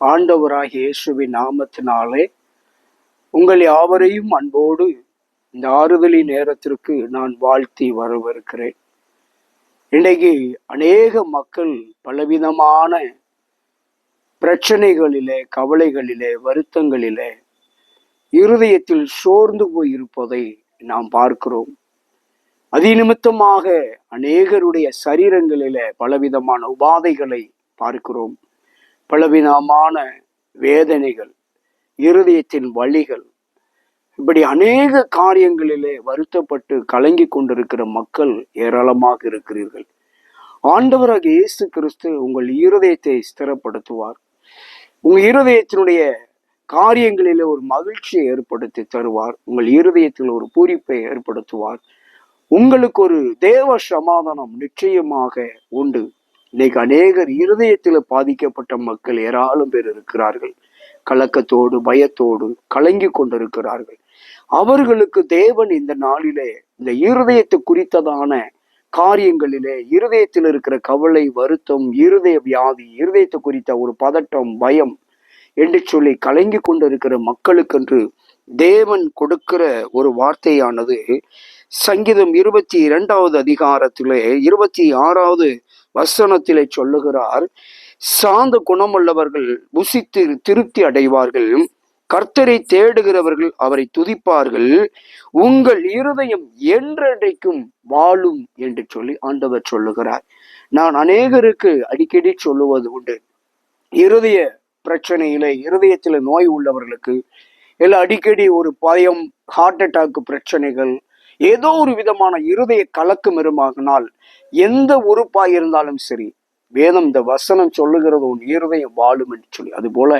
ஆண்டவராகிய இயேசுவின் நாமத்தினாலே உங்கள் யாவரையும் அன்போடு இந்த ஆறுதலி நேரத்திற்கு நான் வாழ்த்தி வரவிருக்கிறேன். இன்றைக்கு அநேக மக்கள் பலவிதமான பிரச்சனைகளிலே, கவலைகளிலே, வருத்தங்களிலே, இருதயத்தில் சோர்ந்து போயிருப்பதை நாம் பார்க்கிறோம். அதிநிமித்தமாக அநேகருடைய சரீரங்களிலே பலவிதமான உபாதைகளை பார்க்கிறோம். பலவிதமான வேதனைகள், இருதயத்தின் வலிகள், இப்படி அநேக காரியங்களிலே வருத்தப்பட்டு கலங்கி கொண்டிருக்கிற மக்கள் ஏராளமாக இருக்கிறீர்கள். ஆண்டவராகிய இயேசு கிறிஸ்து உங்கள் இருதயத்தை ஸ்திரப்படுத்துவார். உங்கள் இருதயத்தினுடைய காரியங்களிலே ஒரு மகிழ்ச்சியை ஏற்படுத்தி தருவார். உங்கள் இருதயத்தில் ஒரு பூரிப்பை ஏற்படுத்துவார். உங்களுக்கு ஒரு தேவ சமாதானம் நிச்சயமாக உண்டு. இன்னைக்கு அநேகர் இருதயத்தில் பாதிக்கப்பட்ட மக்கள் ஏராளம் பேர் இருக்கிறார்கள். கலக்கத்தோடு, பயத்தோடு கலங்கி கொண்டிருக்கிறார்கள். அவர்களுக்கு தேவன் இந்த நாளிலே இந்த இருதயத்தை குறித்ததான காரியங்களிலே, இருதயத்தில் இருக்கிற கவலை, வருத்தம், இருதய வியாதி, இருதயத்தை குறித்த ஒரு பதட்டம், பயம் என்று சொல்லி கலங்கி கொண்டிருக்கிற மக்களுக்கென்று தேவன் கொடுக்கிற ஒரு வார்த்தையானது சங்கீதம் 22வது அதிகாரத்திலே 26வது வசனத்திலே சொல்லுகிறார். சாந்த குணமுள்ளவர்கள் புசித்து திருப்தி அடைவார்கள், கர்த்தரை தேடுகிறவர்கள் அவரை துதிப்பார்கள், உங்கள் இருதயம் என்றென்றைக்கும் வாழும் என்று சொல்லி ஆண்டவர் சொல்லுகிறார். நான் அநேகருக்கு அடிக்கடி சொல்லுவது உண்டு. இருதய பிரச்சனையில, இருதயத்துல நோய் உள்ளவர்களுக்கு இல்லை அடிக்கடி ஒரு பயம், ஹார்ட் அட்டாக் பிரச்சனைகள், ஏதோ ஒரு விதமான இருதய கலக்கம் இருமாகினால், எந்த உறுப்பாய் இருந்தாலும் சரி, வேதம் இந்த வசனம் சொல்லுகிறது உன் இருதயம் வாழும் என்று சொல்லி. அது போல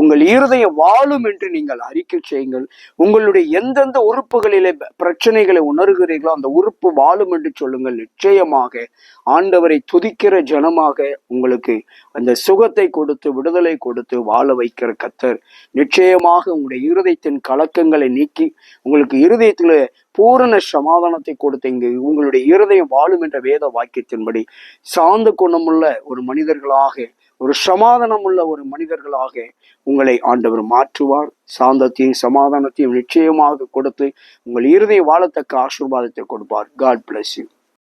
உங்கள் இருதயம் வாழும் என்று நீங்கள் அறிக்கை செய்யுங்கள். உங்களுடைய எந்தெந்த உறுப்புகளிலே பிரச்சனைகளை உணர்கிறீர்களோ அந்த உறுப்பு வாழும் என்று சொல்லுங்கள். நிச்சயமாக ஆண்டவரை துதிக்கிற ஜனமாக உங்களுக்கு அந்த சுகத்தை கொடுத்து, விடுதலை கொடுத்து வாழ வைக்கிற கர்த்தர் நிச்சயமாக உங்களுடைய இருதயத்தின் கலக்கங்களை நீக்கி உங்களுக்கு இருதயத்துல பூரண சமாதானத்தை கொடுத்து இங்கு உங்களுடைய இருதயம் வாழும் என்ற வேத வாக்கியத்தின்படி சாந்த குணமுள்ள ஒரு மனிதர்களாக, ஒரு சமாதானம் உள்ள ஒரு மனிதர்களாக உங்களை ஆண்டவர் மாற்றுவார். சாந்தத்தையும் சமாதானத்தையும் நிச்சயமாக கொடுத்து உங்கள் இருதயம் வாழத்தக்க ஆசீர்வாதத்தை கொடுப்பார். God bless you.